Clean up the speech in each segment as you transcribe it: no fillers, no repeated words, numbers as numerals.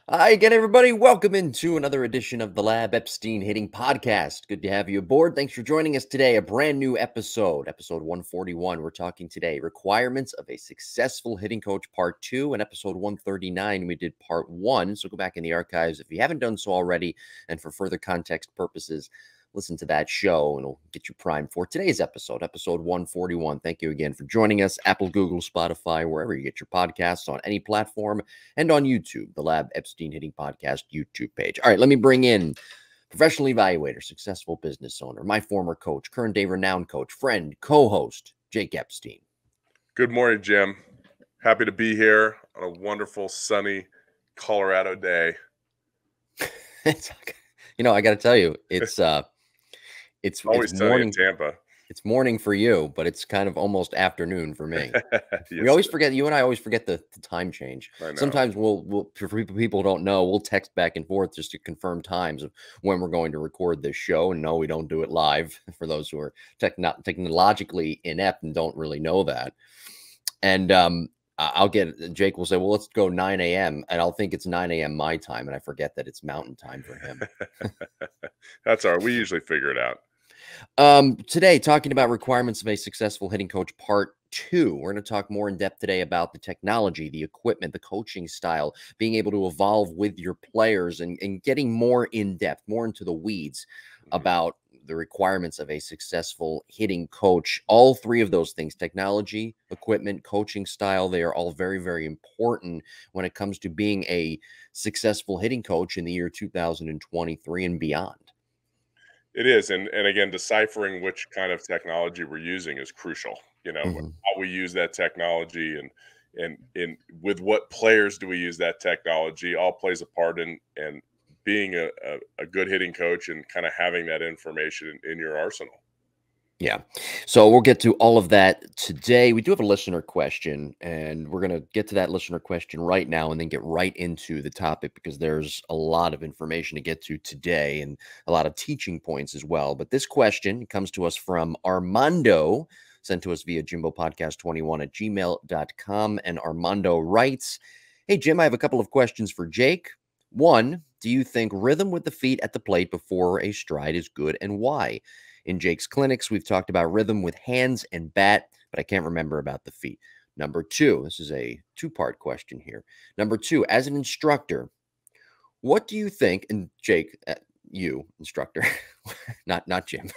Hi again, everybody. Welcome into another edition of the Epstein Hitting Podcast. Good to have you aboard. Thanks for joining us today. A brand new episode 141. We're talking today requirements of a successful hitting coach, part 2, and episode 139. We did part 1. So go back in the archives if you haven't done so already. And for further context purposes, listen to that show and it'll get you primed for today's episode 141. Thank you again for joining us. Apple, Google, Spotify, wherever you get your podcasts, on any platform, and on YouTube, the Epstein Hitting Podcast YouTube page. All right, let me bring in professional evaluator, successful business owner, my former coach, current day renowned coach, friend, co-host, Jake Epstein. Good morning, Jim. Happy to be here on a wonderful, sunny Colorado day. I got to tell you, it's always morning sunny in Tampa. It's morning for you, but it's kind of almost afternoon for me. Yes, we always forget, you and I always forget the time change. Sometimes we'll for people who don't know, we'll text back and forth just to confirm times of when we're going to record this show. And no, we don't do it live for those who are technologically inept and don't really know that. And Jake will say, well, let's go 9 a.m. And I'll think it's 9 a.m. my time. And I forget that it's mountain time for him. That's all right. We usually figure it out. Today, talking about requirements of a successful hitting coach, part 2. We're going to talk more in depth today about the technology, the equipment, the coaching style, being able to evolve with your players and getting more in depth, more into the weeds about the requirements of a successful hitting coach. All three of those things, technology, equipment, coaching style, they are all very, very important when it comes to being a successful hitting coach in the year 2023 and beyond. It is. And again, deciphering which kind of technology we're using is crucial. How we use that technology and with what players do we use that technology all plays a part in being a good hitting coach and kind of having that information in your arsenal. Yeah. So we'll get to all of that today. We do have a listener question, and we're going to get to that listener question right now and then get right into the topic because there's a lot of information to get to today and a lot of teaching points as well. But this question comes to us from Armando, sent to us via jimbopodcast21@gmail.com. And Armando writes, hey, Jim, I have a couple of questions for Jake. 1, do you think rhythm with the feet at the plate before a stride is good, and why? In Jake's clinics, we've talked about rhythm with hands and bat, but I can't remember about the feet. Number 2, this is a 2-part question here. Number 2, as an instructor, what do you think, and Jake, you, instructor, not Jim,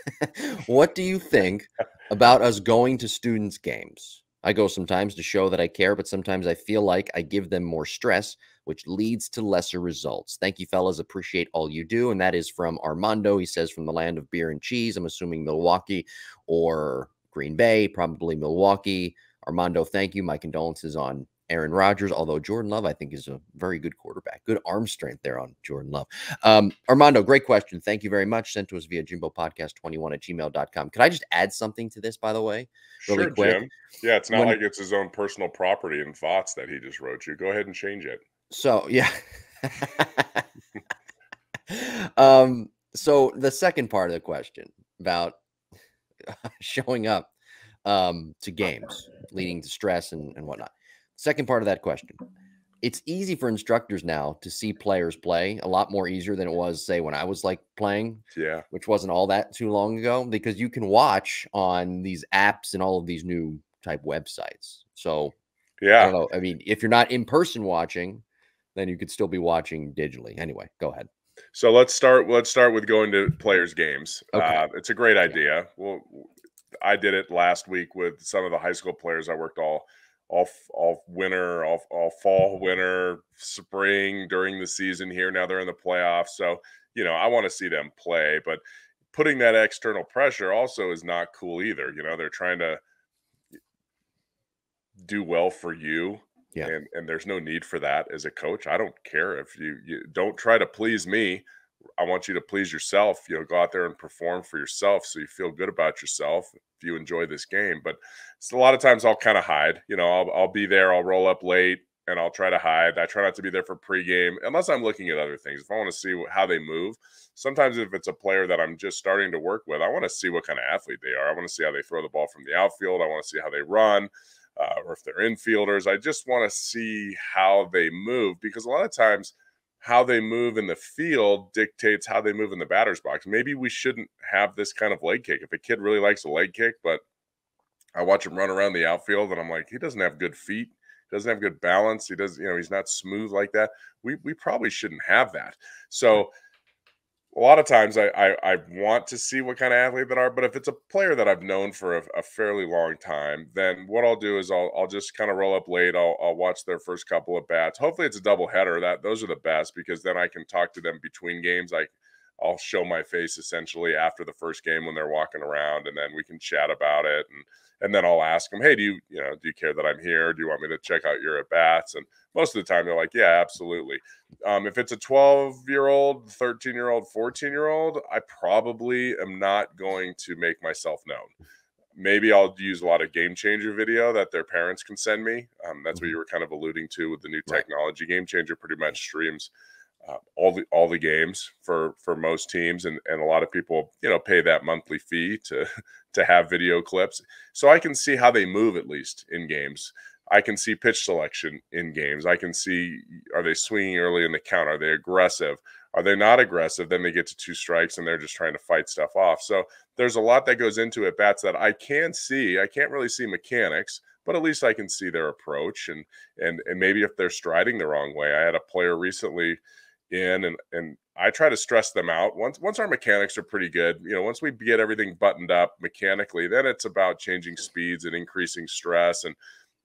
what do you think about us going to students' games? I go sometimes to show that I care, but sometimes I feel like I give them more stress, which leads to lesser results. Thank you, fellas. Appreciate all you do. And that is from Armando. He says from the land of beer and cheese. I'm assuming Milwaukee or Green Bay, probably Milwaukee. Armando, thank you. My condolences on Aaron Rodgers, although Jordan Love, I think, is a very good quarterback. Good arm strength there on Jordan Love. Armando, great question. Thank you very much. Sent to us via jimbopodcast21@gmail.com. Could I just add something to this, by the way? Really Sure, quick? Jim. Yeah, it's not like it's his own personal property and thoughts that he just wrote you. Go ahead and change it. So, yeah. So the second part of the question about showing up to games, leading to stress and whatnot. Second part of that question. It's easy for instructors now to see players play, a lot more easier than it was, say, when I was playing, which wasn't all that too long ago, because you can watch on these apps and all of these new type websites. So, I don't know. I mean, if you're not in person watching, then you could still be watching digitally. Anyway, go ahead. So let's start with going to players' games. Okay. It's a great idea. Well, I did it last week with some of the high school players. I worked all winter, all fall, winter, spring during the season here. Now they're in the playoffs. So, I want to see them play, but putting that external pressure also is not cool either. They're trying to do well for you. Yeah. And there's no need for that as a coach. I don't care if you don't try to please me. I want you to please yourself. Go out there and perform for yourself so you feel good about yourself if you enjoy this game. But it's a lot of times I'll kind of hide. I'll be there. I'll roll up late and I'll try to hide. I try not to be there for pregame unless I'm looking at other things. If I want to see how they move, sometimes if it's a player that I'm just starting to work with, I want to see what kind of athlete they are. I want to see how they throw the ball from the outfield. I want to see how they run. Or if they're infielders, I just want to see how they move, because a lot of times how they move in the field dictates how they move in the batter's box. Maybe we shouldn't have this kind of leg kick. If a kid really likes a leg kick, but I watch him run around the outfield and I'm like, he doesn't have good feet. He doesn't have good balance. He does, he's not smooth like that. We probably shouldn't have that. So a lot of times I want to see what kind of athlete that are, but if it's a player that I've known for a fairly long time, then what I'll do is I'll just kind of roll up late. I'll watch their first couple of bats. Hopefully it's a double header. Those are the best, because then I can talk to them between games. I'll show my face essentially after the first game when they're walking around, and then we can chat about it. And then I'll ask them, hey, do you care that I'm here? Do you want me to check out your at bats? And most of the time they're like, yeah, absolutely. If it's a 12-year-old, 13-year-old, 14-year-old, I probably am not going to make myself known. Maybe I'll use a lot of game changer video that their parents can send me. That's what you were kind of alluding to with the new technology. Game changer pretty much streams all the games for most teams, and a lot of people pay that monthly fee to have video clips, so I can see how they move, at least in games. I can see pitch selection in games. I can see, are they swinging early in the count? Are they aggressive? Are they not aggressive? Then they get to 2 strikes and they're just trying to fight stuff off. So there's a lot that goes into at bats that I can see. I can't really see mechanics, but at least I can see their approach and maybe if they're striding the wrong way. I had a player recently and I try to stress them out. Once our mechanics are pretty good, once we get everything buttoned up mechanically, then it's about changing speeds and increasing stress and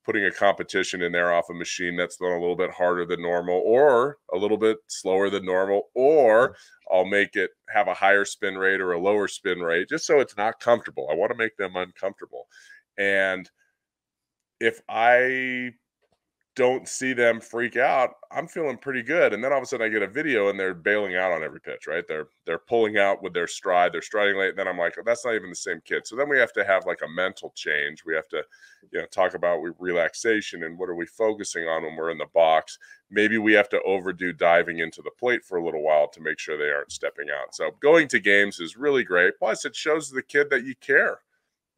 putting a competition in there off a machine that's thrown a little bit harder than normal or a little bit slower than normal, or I'll make it have a higher spin rate or a lower spin rate just so it's not comfortable. I want to make them uncomfortable. And if I don't see them freak out, I'm feeling pretty good. And then all of a sudden I get a video and they're bailing out on every pitch, right? They're pulling out with their stride, they're striding late. And then I'm like, oh, that's not even the same kid. So then we have to have like a mental change. We have to, talk about relaxation and what are we focusing on when we're in the box. Maybe we have to overdo diving into the plate for a little while to make sure they aren't stepping out. So going to games is really great. Plus it shows the kid that you care,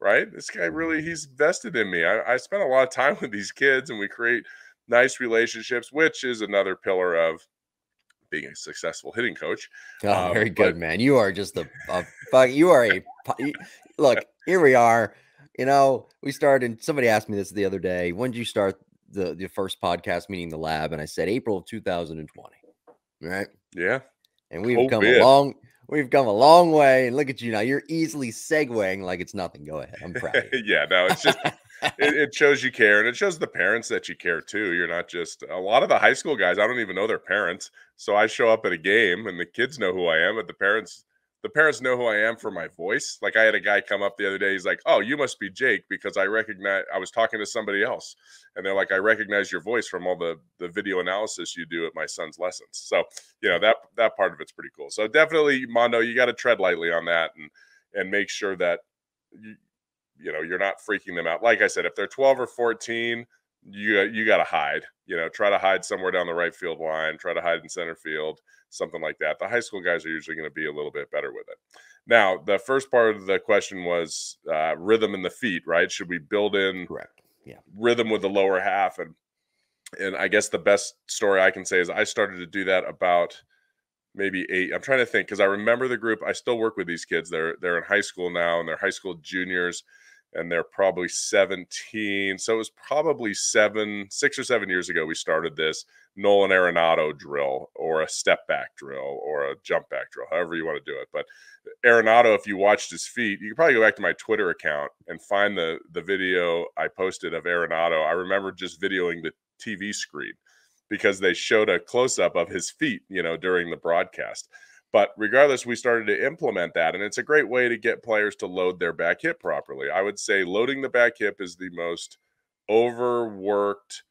right? This guy really, he's vested in me. I spend a lot of time with these kids and we create nice relationships, which is another pillar of being a successful hitting coach. Oh, very good, man. You are just look, here we are. We started, somebody asked me this the other day. When did you start the first podcast, meeting the lab? And I said, April of 2020. Right. Yeah. And we've come a long way. And look at you now. You're easily segueing like it's nothing. Go ahead. I'm proud of you. Yeah, no, it's just it shows you care, and it shows the parents that you care too. You're not just a lot of the high school guys. I don't even know their parents, so I show up at a game, and the kids know who I am, but the parents know who I am for my voice. Like I had a guy come up the other day. He's like, "Oh, you must be Jake," because I was talking to somebody else, and they're like, "I recognize your voice from all the video analysis you do at my son's lessons." So that part of it's pretty cool. So definitely, Mondo, you got to tread lightly on that and make sure that you're not freaking them out. Like I said, if they're 12 or 14, you got to hide. Try to hide somewhere down the right field line. Try to hide in center field, something like that. The high school guys are usually going to be a little bit better with it. Now, the first part of the question was rhythm in the feet, right? Should we build in rhythm with the lower half? And I guess the best story I can say is I started to do that about maybe 8. I'm trying to think because I remember the group. I still work with these kids. They're in high school now, and they're high school juniors, and they're probably 17. So it was probably 6 or 7 years ago we started this Nolan Arenado drill or a step back drill or a jump back drill, however you want to do it. But Arenado, if you watched his feet, you can probably go back to my Twitter account and find the video I posted of Arenado. I remember just videoing the TV screen because they showed a close-up of his feet, during the broadcast. But regardless, we started to implement that, and it's a great way to get players to load their back hip properly. I would say loading the back hip is the most overworked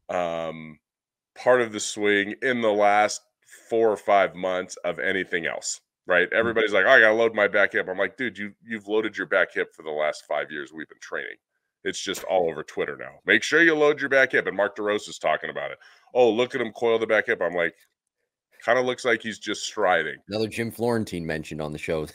part of the swing in the last 4 or 5 months of anything else, right? Everybody's like, oh, I got to load my back hip. I'm like, dude, you've loaded your back hip for the last 5 years we've been training. It's just all over Twitter now. Make sure you load your back hip. And Mark DeRosa is talking about it. Oh, look at him coil the back hip. I'm like, kind of looks like he's just striding. Another Jim Florentine mentioned on the show.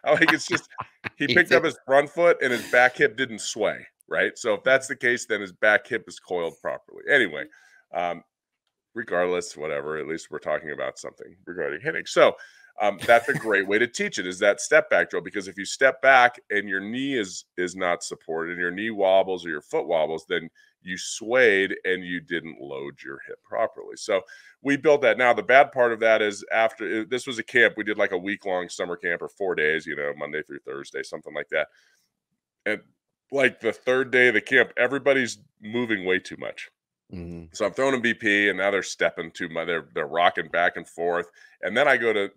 I like it's just he picked up his front foot and his back hip didn't sway, right? So if that's the case, then his back hip is coiled properly. Anyway, regardless, whatever, at least we're talking about something regarding hitting. So that's a great way to teach it, is that step back drill, because if you step back and your knee is not supported and your knee wobbles or your foot wobbles, then you swayed and you didn't load your hip properly. So we built that. Now, the bad part of that is, after this was a camp, we did like a week-long summer camp, or 4 days, Monday through Thursday, something like that. And like the third day of the camp, everybody's moving way too much. Mm-hmm. So I'm throwing a BP, and now they're stepping too much. They're rocking back and forth. And then I go to,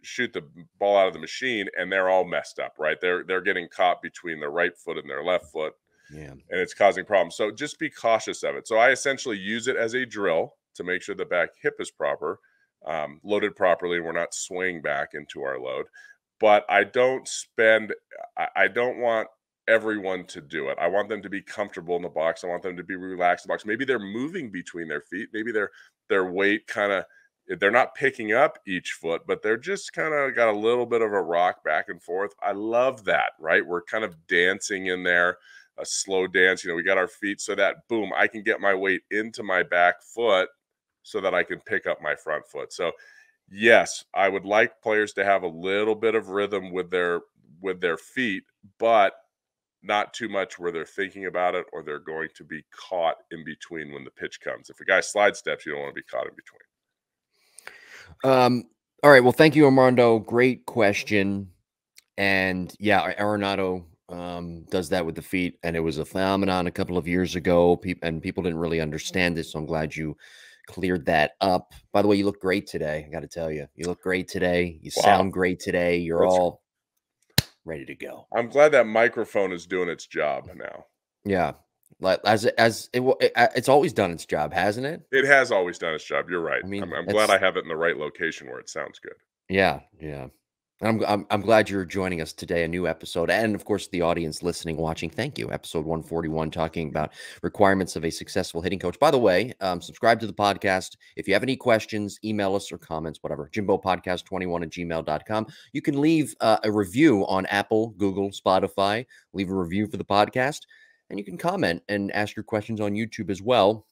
shoot the ball out of the machine, and they're all messed up, right? They're getting caught between their right foot and their left foot. Yeah. And it's causing problems. So just be cautious of it. So I essentially use it as a drill to make sure the back hip is proper, loaded properly, and we're not swaying back into our load. But I don't want everyone to do it. I want them to be comfortable in the box. I want them to be relaxed in the box. Maybe they're moving between their feet. Maybe their weight they're not picking up each foot, but they're just kind of got a little bit of a rock back and forth. I love that, right? We're kind of dancing in there, a slow dance. We got our feet so that, boom, I can get my weight into my back foot so that I can pick up my front foot. So yes, I would like players to have a little bit of rhythm with their feet, but not too much where they're thinking about it or they're going to be caught in between when the pitch comes. If a guy slide steps, you don't want to be caught in between. All right. Well, thank you, Armando. Great question. And yeah, Arenado does that with the feet, and it was a phenomenon a couple of years ago. People didn't really understand it, so I'm glad you cleared that up. By the way, you look great today. I got to tell you, you look great today. You sound great today. You're all ready to go. I'm glad that microphone is doing its job now. Yeah, it's always done its job, hasn't it? It has always done its job. You're right. I mean, I'm glad I have it in the right location where it sounds good. Yeah, yeah. I'm glad you're joining us today, a new episode. And of course, the audience listening, watching, thank you. Episode 141, talking about requirements of a successful hitting coach. By the way, subscribe to the podcast. If you have any questions, email us or comments, whatever. JimboPodcast21@gmail.com. You can leave a review on Apple, Google, Spotify. Leave a review for the podcast. And you can comment and ask your questions on YouTube as well.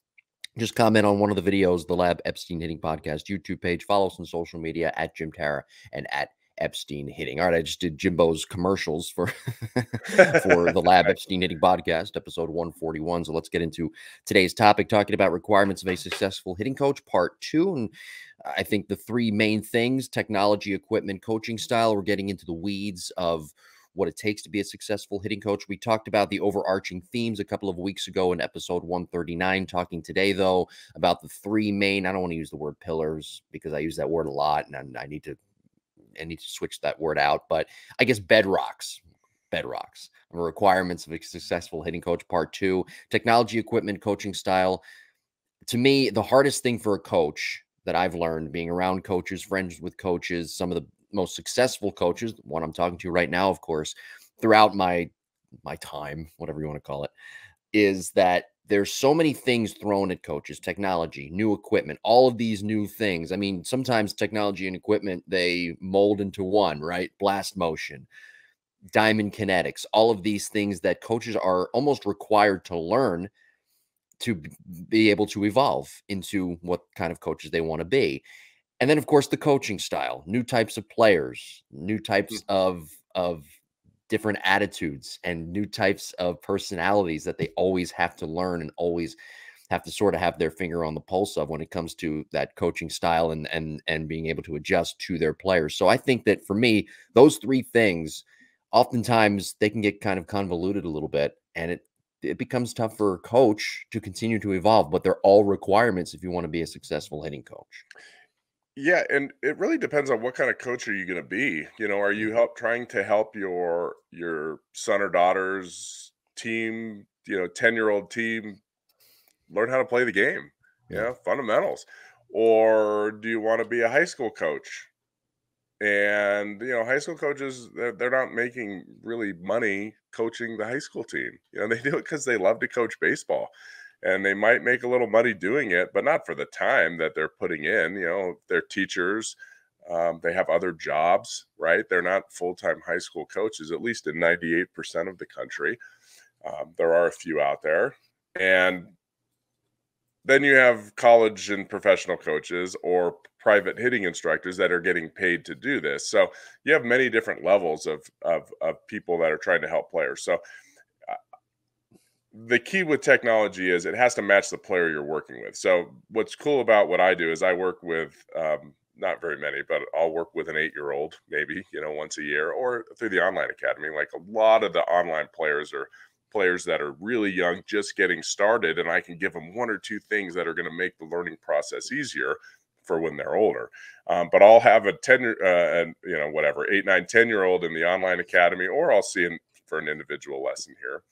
Just comment on one of the videos, the Lab Epstein Hitting Podcast YouTube page. Follow us on social media at Jim Tara and at Epstein Hitting. All right, I just did Jimbo's commercials for for the Lab Epstein Hitting Podcast, episode 141. So let's get into today's topic, talking about requirements of a successful hitting coach, part 2. And I think the 3 main things: technology, equipment, coaching style. We're getting into the weeds of what it takes to be a successful hitting coach. We talked about the overarching themes a couple of weeks ago in episode 139. Talking today, though, about the 3 main, I don't want to use the word pillars because I use that word a lot, and I need to switch that word out, but I guess bedrocks requirements of a successful hitting coach, part 2, technology, equipment, coaching style. To me, the hardest thing for a coach that I've learned, being around coaches, friends with coaches, some of the most successful coaches, the one I'm talking to right now, of course, throughout my time, whatever you want to call it, is that there's so many things thrown at coaches: technology, new equipment, all of these new things. I mean, sometimes technology and equipment, they mold into one, right? Blast motion, diamond kinetics, all of these things that coaches are almost required to learn to be able to evolve into what kind of coaches they want to be. And then, of course, the coaching style, new types of players, new types of different attitudes, and new types of personalities that they always have to learn and always have to sort of have their finger on the pulse of when it comes to that coaching style and being able to adjust to their players. So I think that for me, those 3 things, oftentimes they can get kind of convoluted a little bit, and it becomes tough for a coach to continue to evolve, but they're all requirements if you want to be a successful hitting coach. Yeah, and it really depends on what kind of coach are you going to be. Are you trying to help your son or daughter's team, 10-year-old team, learn how to play the game, fundamentals? Or do you want to be a high school coach? And high school coaches, they're not making really money coaching the high school team. They do it because they love to coach baseball. And they might make a little money doing it, but not for the time that they're putting in. They're teachers. They have other jobs, right? They're not full-time high school coaches, at least in 98% of the country. There are a few out there. And then you have college and professional coaches or private hitting instructors that are getting paid to do this. So you have many different levels of people that are trying to help players. So the key with technology is it has to match the player you're working with. So what's cool about what I do is I work with not very many, but I'll work with an 8-year-old maybe, once a year, or through the online academy. Like a lot of the online players are players that are really young, just getting started, and I can give them one or two things that are going to make the learning process easier for when they're older. But I'll have a 10, whatever, 8, 9, 10-year-old in the online academy, or I'll see for an individual lesson here.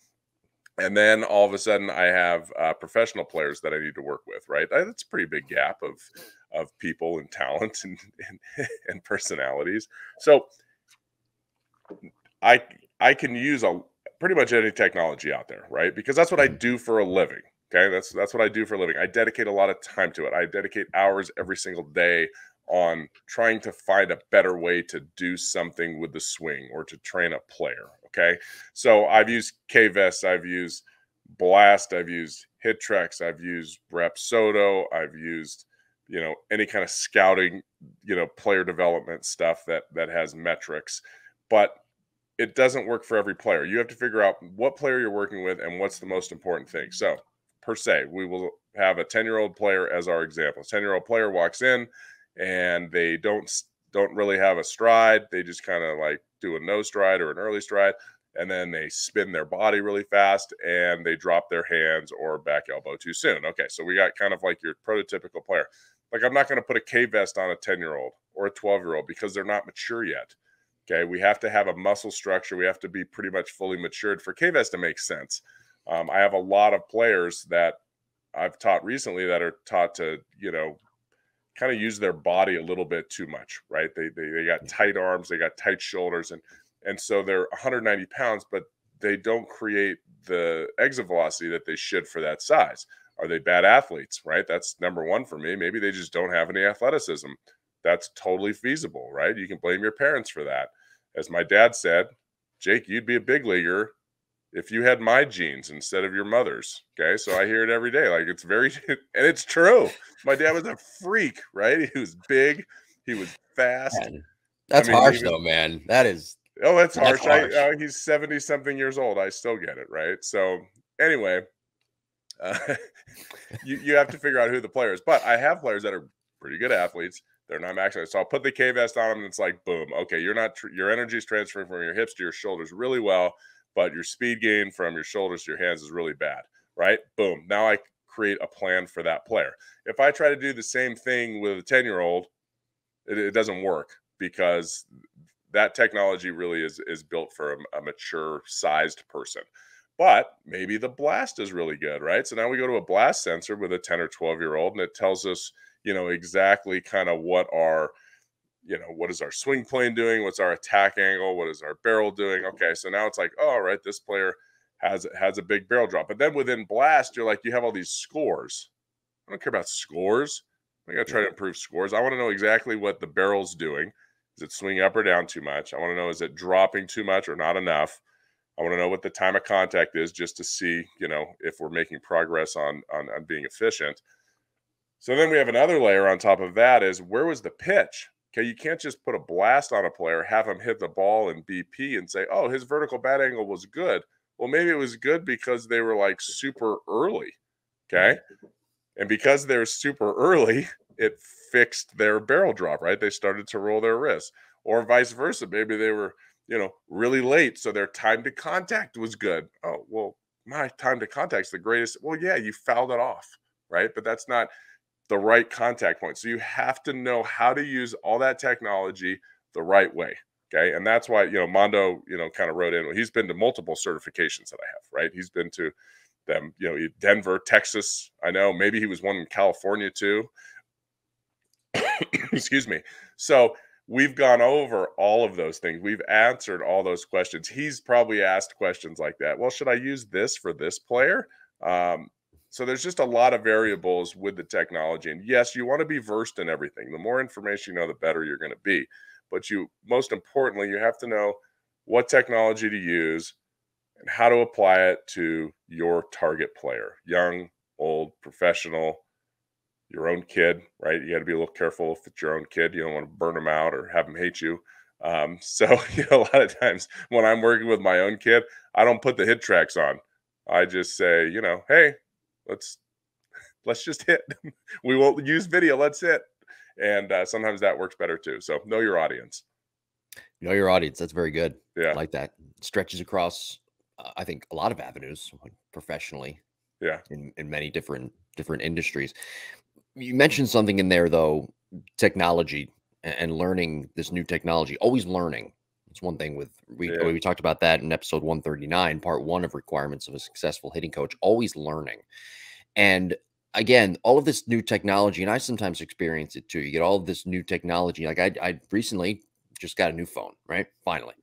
And then all of a sudden I have professional players that I need to work with, right? That's a pretty big gap of people and talent and personalities. So I can use pretty much any technology out there, right? Because that's what I do for a living. Okay, that's what I do for a living. I dedicate a lot of time to it. I dedicate hours every single day on trying to find a better way to do something with the swing or to train a player. Okay, so I've used K-Vest, I've used Blast, I've used HitTrex, I've used Rapsodo, I've used any kind of scouting, player development stuff that has metrics, but it doesn't work for every player. You have to figure out what player you're working with and what's the most important thing. So per se, we will have a 10-year-old player as our example. 10-year-old player walks in and they don't really have a stride. They just kind of like do a no stride or an early stride, and then they spin their body really fast and they drop their hands or back elbow too soon. Okay, so we got kind of like your prototypical player. Like I'm not going to put a K-Vest on a 10-year-old or a 12-year-old because they're not mature yet. Okay, we have to have a muscle structure. We have to be pretty much fully matured for K-Vest to make sense. I have a lot of players that I've taught recently that are taught to, kind of use their body a little bit too much, right? They got tight arms, they got tight shoulders, and so they're 190 pounds, but they don't create the exit velocity that they should for that size. Are they bad athletes, right? That's number one for me. Maybe they just don't have any athleticism. That's totally feasible, right? You can blame your parents for that. As my dad said, Jake, you'd be a big leaguer if you had my genes instead of your mother's. Okay. So I hear it every day. Like it's very, and it's true. My dad was a freak, right? He was big. He was fast. Man, that's harsh though, man. That's harsh. harsh. He's 70 something years old. I still get it. Right. So anyway, you have to figure out who the player is, but I have players that are pretty good athletes. They're not maxing. So I'll put the K-Vest on them and it's like, boom. Okay. Your energy is transferring from your hips to your shoulders really well, but your speed gain from your shoulders to your hands is really bad, right? Boom. Now I create a plan for that player. If I try to do the same thing with a 10-year-old, it doesn't work because that technology really is built for a mature sized person. But maybe the Blast is really good, right? So now we go to a Blast sensor with a 10 or 12-year-old and it tells us, exactly kind of what is our swing plane doing? What's our attack angle? What is our barrel doing? Okay, so now it's like, oh, all right, this player has a big barrel drop. But then within Blast, you have all these scores. I don't care about scores. I got to try to improve scores. I want to know exactly what the barrel's doing. Is it swinging up or down too much? I want to know, is it dropping too much or not enough? I want to know what the time of contact is just to see, if we're making progress on being efficient. So then we have another layer on top of that is where was the pitch? Okay, you can't just put a Blast on a player, have him hit the ball in BP and say, oh, his vertical bat angle was good. Well, maybe it was good because they were like super early. Okay. And because they're super early, it fixed their barrel drop, right? They started to roll their wrists, or vice versa. Maybe they were, really late. So their time to contact was good. Oh, well, my time to contact is the greatest. Well, yeah, you fouled it off, right? But that's not the right contact point. So you have to know how to use all that technology the right way. Okay. And that's why, Mondo, kind of wrote in, he's been to multiple certifications that I have, right? He's been to them, Denver, Texas. I know maybe he was one in California too. Excuse me. So we've gone over all of those things. We've answered all those questions. He's probably asked questions like that. Well, should I use this for this player? So there's just a lot of variables with the technology. And yes, you want to be versed in everything. The more information you know, the better you're going to be. But most importantly, you have to know what technology to use and how to apply it to your target player, young, old, professional, your own kid, right? You got to be a little careful if it's your own kid. You don't want to burn them out or have them hate you. So a lot of times when I'm working with my own kid, I don't put the hit tracks on. I just say, hey, let's just hit. We won't use video. Let's hit. And sometimes that works better too. So know your audience. Know your audience. That's very good. I Yeah. like that. Stretches across, I think, a lot of avenues, like professionally, Yeah. in many different industries. You mentioned something in there though, technology and learning this new technology. Always learning. It's one thing with Yeah. we talked about that in episode 139, part 1 of requirements of a successful hitting coach. Always learning. And again, all of this new technology, and I sometimes experience it too. You get all of this new technology. Like I recently just got a new phone, right? Finally.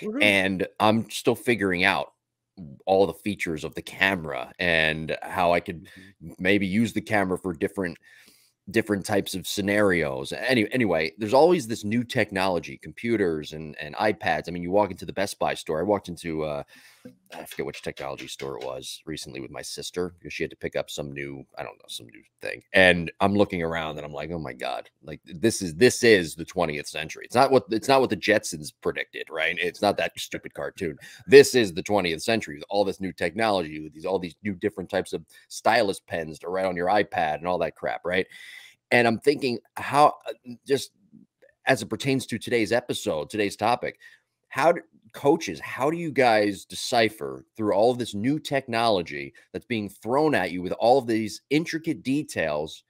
Woohoo. And I'm still figuring out all the features of the camera and how I could Mhm. maybe use the camera for different types of scenarios. Anyway, there's always this new technology, computers and iPads. I mean, you walk into the Best Buy store. I walked into I forget which technology store it was recently with my sister because she had to pick up some new, I don't know, some new thing. And I'm looking around and I'm like, oh my God, like this is the 20th century. It's not what the Jetsons predicted, right? It's not that stupid cartoon. This is the 20th century with all this new technology, with all these new different types of stylus pens to write on your iPad and all that crap, right? And I'm thinking how just as it pertains to today's episode, today's topic, how do coaches, how do you guys decipher through all of this new technology that's being thrown at you with all of these intricate details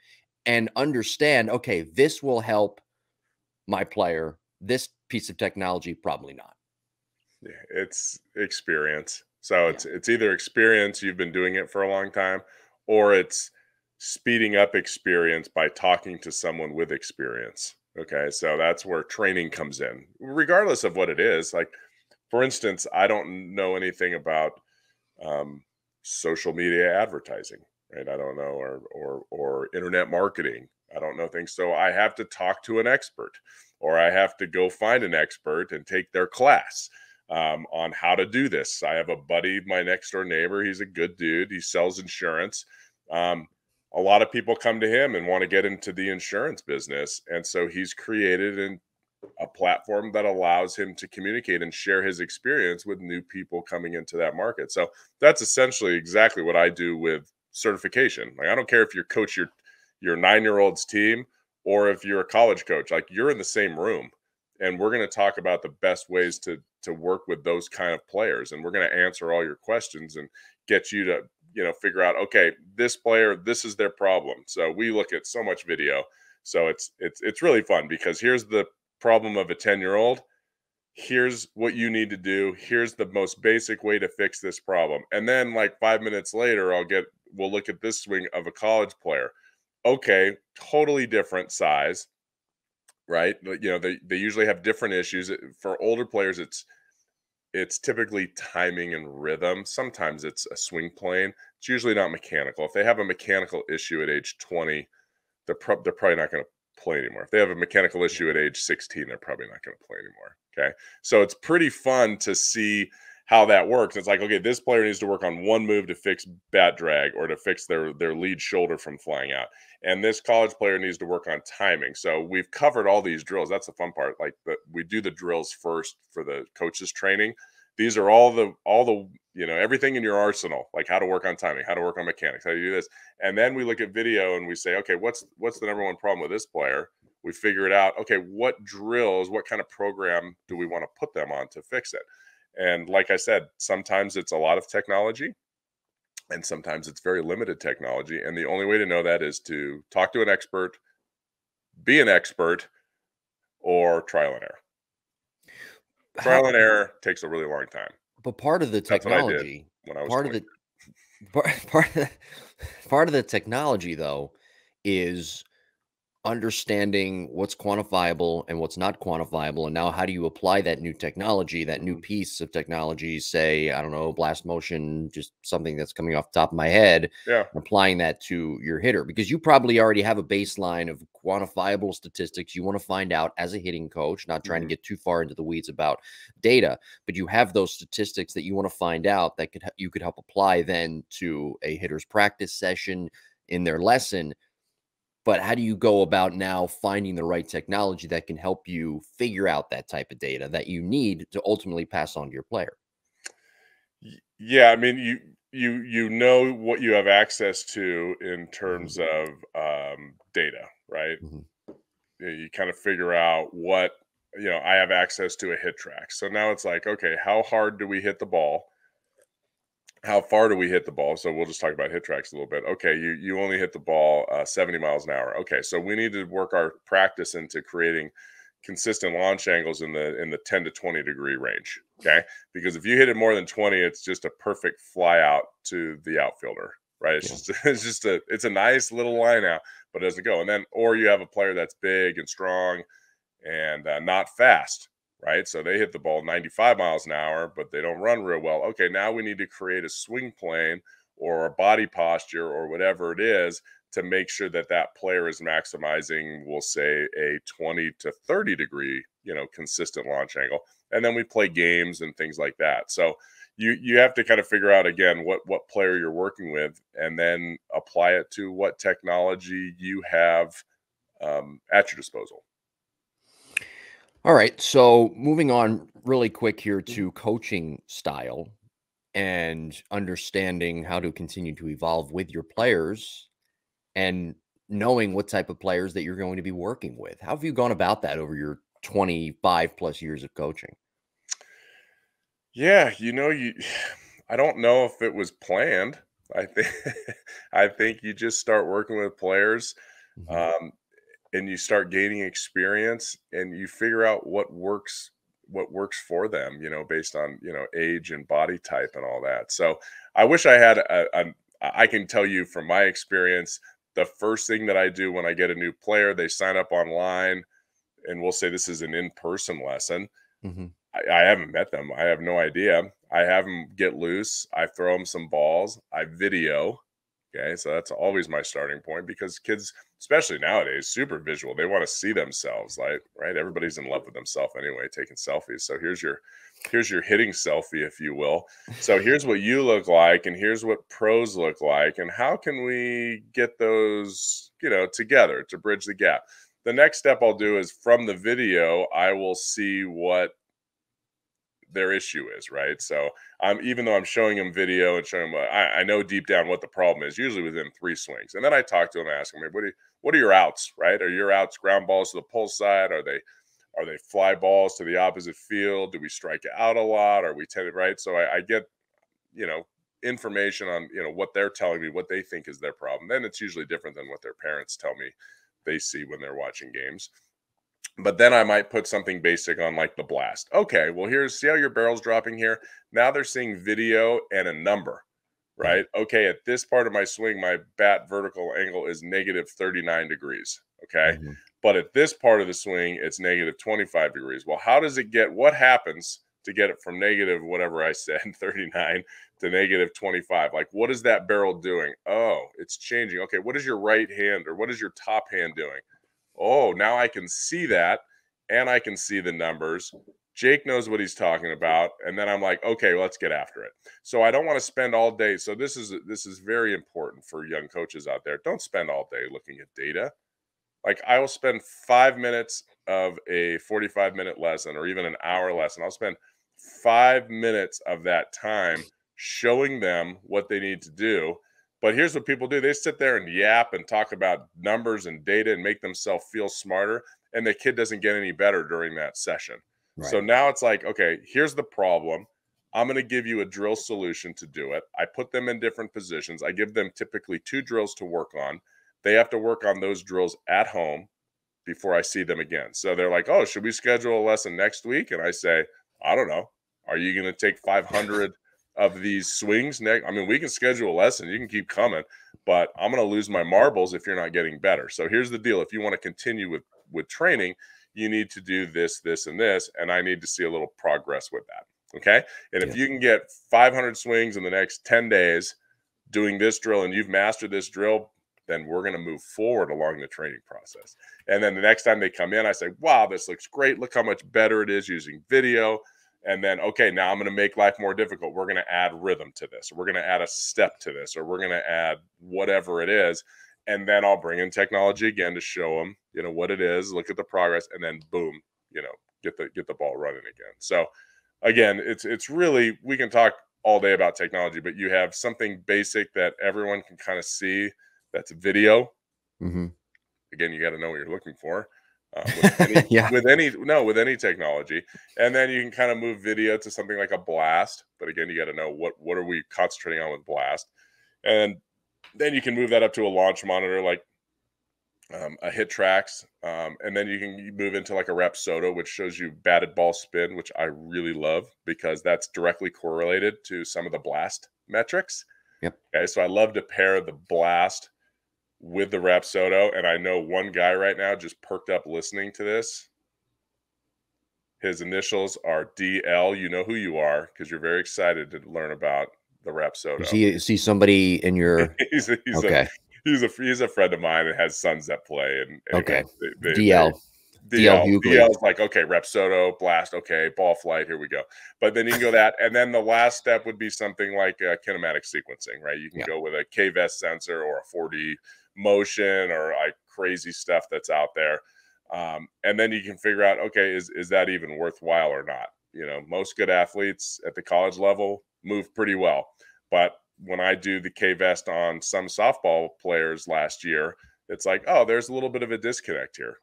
and understand, okay, this will help my player. This piece of technology, probably not. Yeah, it's experience. So Yeah. it's either experience, you've been doing it for a long time, or it's speeding up experience by talking to someone with experience. Okay, so that's where training comes in, regardless of what it is. Like, for instance, I don't know anything about um, social media advertising, right? I don't know, or internet marketing. I don't know things, so I have to talk to an expert, or I have to go find an expert and take their class on how to do this. I have a buddy, my next door neighbor. He's a good dude. He sells insurance. Um, a lot of people come to him and want to get into the insurance business, and so he's created a platform that allows him to communicate and share his experience with new people coming into that market. So that's essentially exactly what I do with certification. Like, I don't care if you coach your 9-year-old's team or if you're a college coach, like, you're in the same room, and we're going to talk about the best ways to work with those kind of players, and we're going to answer all your questions and get you to figure out, okay, this player, this is their problem. So we look at so much video. So it's really fun because here's the problem of a 10-year-old. Here's what you need to do. Here's the most basic way to fix this problem. And then, like, 5 minutes later, we'll look at this swing of a college player. Okay, totally different size, right? But, they usually have different issues. For older players, it's typically timing and rhythm. Sometimes it's a swing plane. It's usually not mechanical. If they have a mechanical issue at age 20, they're probably not going to play anymore. If they have a mechanical issue at age 16, they're probably not going to play anymore. Okay. So it's pretty fun to see how that works. It's like, okay, this player needs to work on one move to fix bat drag or to fix their lead shoulder from flying out. And this college player needs to work on timing. So we've covered all these drills. That's the fun part. Like, we do the drills first for the coaches training. These are all the everything in your arsenal, like how to work on timing, how to work on mechanics, how to do this. And then we look at video and we say, okay, what's the number one problem with this player? We figure it out. Okay, what drills, what kind of program do we want to put them on to fix it? And like I said, sometimes it's a lot of technology and sometimes it's very limited technology. And the only way to know that is to talk to an expert, be an expert, or trial and error. Trial How, and error takes a really long time. but part of the That's what I did technology, when I was part of 20. the part of the, part of the technology though is understanding what's quantifiable and what's not quantifiable. And now, how do you apply that new technology, that new Mhm. piece of technology? Say, I don't know, blast motion, just something that's coming off the top of my head, Yeah. and applying that to your hitter, because you probably already have a baseline of quantifiable statistics you want to find out as a hitting coach, not trying to Mhm. get too far into the weeds about data, but you have those statistics that you want to find out that you could help apply then to a hitter's practice session in their lesson. But how do you go about now finding the right technology that can help you figure out that type of data that you need to ultimately pass on to your player? Yeah, I mean, you know what you have access to in Mhm, terms of data, right? mhm. You kind of figure out what, I have access to a hit track. So now it's like, okay, how hard do we hit the ball? How far do we hit the ball? So we'll just talk about hit tracks a little bit. Okay, you only hit the ball 70 miles an hour. Okay, so we need to work our practice into creating consistent launch angles in the 10 to 20-degree range. Okay, because if you hit it more than 20, it's just a perfect fly out to the outfielder, right? It's Yeah. just it's a nice little line out, but it doesn't go. And then or you have a player that's big and strong and not fast, right? So they hit the ball 95 miles an hour, but they don't run real well. Okay, now we need to create a swing plane or a body posture or whatever it is to make sure that that player is maximizing, we'll say, a 20 to 30-degree, consistent launch angle. And then we play games and things like that. So you have to kind of figure out again what player you're working with and then apply it to what technology you have at your disposal. All right. So moving on really quick here Mhm. to coaching style and understanding how to continue to evolve with your players and knowing what type of players that you're going to be working with. How have you gone about that over your 25 plus years of coaching? Yeah, I don't know if it was planned. I think I think you just start working with players, Mhm. um, and you start gaining experience, and you figure out what works for them, based on age and body type and all that. So I wish I had I can tell you from my experience, the first thing that I do when I get a new player, they sign up online, and we'll say this is an in-person lesson. Mhm. I haven't met them. I have no idea. I have them get loose. I throw them some balls. I video. Okay, so that's always my starting point because kids, especially nowadays, super visual. They want to see themselves, like right. Everybody's in love with themselves anyway, taking selfies. So here's your hitting selfie, if you will. So here's what you look like, and here's what pros look like, and how can we get those, together to bridge the gap. The next step I'll do is from the video, I will see what their issue is, right? So even though I'm showing them video and showing them, I know deep down what the problem is, usually within 3 swings. And then I talk to them, ask them, "Hey, what are your outs, right? Are your outs ground balls to the pull side? Are they fly balls to the opposite field? Do we strike out a lot? Are we tended right?" So I get, you know, information on, what they're telling me, what they think is their problem. Then it's usually different than what their parents tell me they see when they're watching games. But then I might put something basic on like the blast. Okay, well, see how your barrel's dropping here? Now they're seeing video and a number, Yeah. right? Okay, at this part of my swing, my bat vertical angle is negative 39 degrees. Okay. Mhm. But at this part of the swing, it's negative 25 degrees. Well, what happens to get it from negative, whatever I said, 39 to negative 25? Like, what is that barrel doing? Oh, it's changing. Okay, what is your right hand or what is your top hand doing? Oh, now I can see that and I can see the numbers. Jake knows what he's talking about. And then I'm like, okay, let's get after it. So I don't want to spend all day. So this is very important for young coaches out there. Don't spend all day looking at data. Like I will spend 5 minutes of a 45-minute lesson or even an hour lesson. I'll spend 5 minutes of that time showing them what they need to do. But here's what people do. They sit there and yap and talk about numbers and data and make themselves feel smarter. And the kid doesn't get any better during that session. So Right. now it's like, okay, here's the problem. I'm going to give you a drill solution to do it. I put them in different positions. I give them typically 2 drills to work on. They have to work on those drills at home before I see them again. So they're like, "Oh, should we schedule a lesson next week?" And I say, "I don't know. Are you going to take 500 of these swings next? I mean, we can schedule a lesson. You can keep coming, but I'm going to lose my marbles if you're not getting better." So here's the deal: if you want to continue with training, you need to do this, this, and this, and I need to see a little progress with that. Okay, and if Yeah. you can get 500 swings in the next 10 days doing this drill and you've mastered this drill, then we're going to move forward along the training process. And then the next time they come in, I say, "Wow, this looks great. Look how much better it is using video." And then, okay, now I'm going to make life more difficult. We're going to add rhythm to this, or we're going to add a step to this, or we're going to add whatever it is. And then I'll bring in technology again to show them, what it is, look at the progress, and then boom, get the ball running again. So again, it's really, we can talk all day about technology, but you have something basic that everyone can kind of see. That's video. Mm-hmm. Again, you got to know what you're looking for. Yeah. With any technology, and then you can kind of move video to something like a blast. But again, you got to know what are we concentrating on with blast, and then you can move that up to a launch monitor like a hit tracks, and then you can move into like a Rapsodo, which shows you batted ball spin, which I really love because that's directly correlated to some of the blast metrics. Yep. Okay, so I love to pair the blast with the Rapsodo, and I know one guy right now just perked up listening to this. His initials are DL. You know who you are because you're very excited to learn about the Rapsodo. See somebody in your he's okay. He's a friend of mine and has sons that play. And anyway, okay, DL Hughley. DL's like, okay, Rapsodo, blast, okay, ball flight, here we go. But then you can go that, and then the last step would be something like kinematic sequencing, right? You can go with a K-Vest sensor or a 4D motion or like crazy stuff that's out there. And then you can figure out, okay, is that even worthwhile or not? Most good athletes at the college level move pretty well. But when I do the K-Vest on some softball players last year, it's like, oh, there's a little bit of a disconnect here.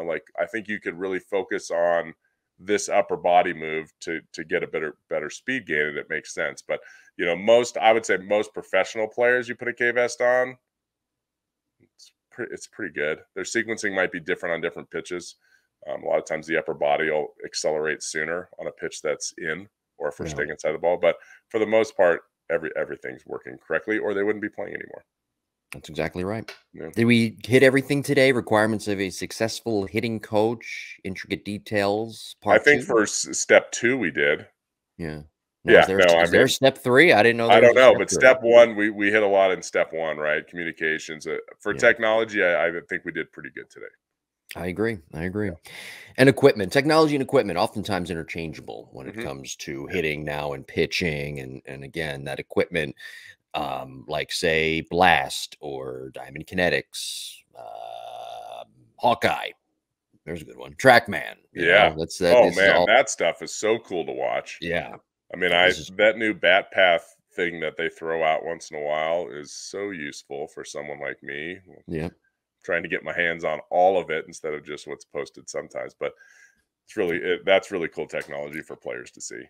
Like I think you could really focus on this upper body move to get a better speed gain, and it makes sense. But I would say most professional players, you put a K-Vest on, it's pretty good. Their sequencing might be different on different pitches. A lot of times the upper body will accelerate sooner on a pitch that's in, or if we're staying inside the ball. But for the most part, everything's working correctly, or they wouldn't be playing anymore. That's exactly right. Yeah. Did we hit everything today? Requirements of a successful hitting coach, intricate details, part I think 2? for step 2 we did. Yeah. Now, Is there step 3? I didn't know. I don't know, but step 1, we hit a lot in step 1, right? Communications. For technology, I think we did pretty good today. I agree. And equipment, technology and equipment, oftentimes interchangeable when it comes to hitting now and pitching. And again, that equipment, like say Blast or Diamond Kinetics, Hawkeye. There's a good one. TrackMan. That stuff is so cool to watch. Yeah. I mean, that new bat path thing that they throw out once in a while is so useful for someone like me. Yeah. Trying to get my hands on all of it instead of just what's posted sometimes. But that's really cool technology for players to see.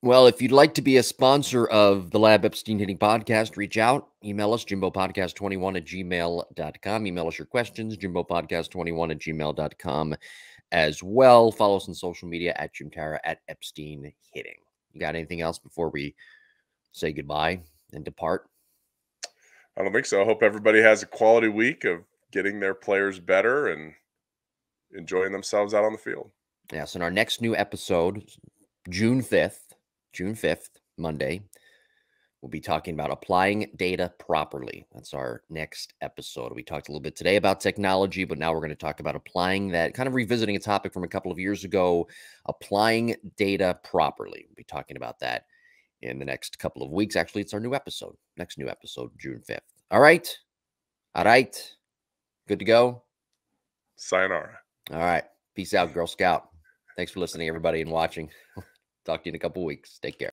Well, if you'd like to be a sponsor of the Lab Epstein Hitting Podcast, reach out. Email us, jimbopodcast21@gmail.com. Email us your questions, jimbopodcast21@gmail.com as well. Follow us on social media at Jim Tara, at Epstein Hitting. You got anything else before we say goodbye and depart? I don't think so. I hope everybody has a quality week of getting their players better and enjoying themselves out on the field. Yes, in our next new episode, June 5th, Monday, we'll be talking about applying data properly. That's our next episode. We talked a little bit today about technology, but now we're going to talk about applying that, kind of revisiting a topic from a couple of years ago, applying data properly. We'll be talking about that in the next couple of weeks. Actually, it's our next new episode, June 5th. All right. Good to go. Sayonara. All right. Peace out, Girl Scout. Thanks for listening, everybody, and watching. Talk to you in a couple of weeks. Take care.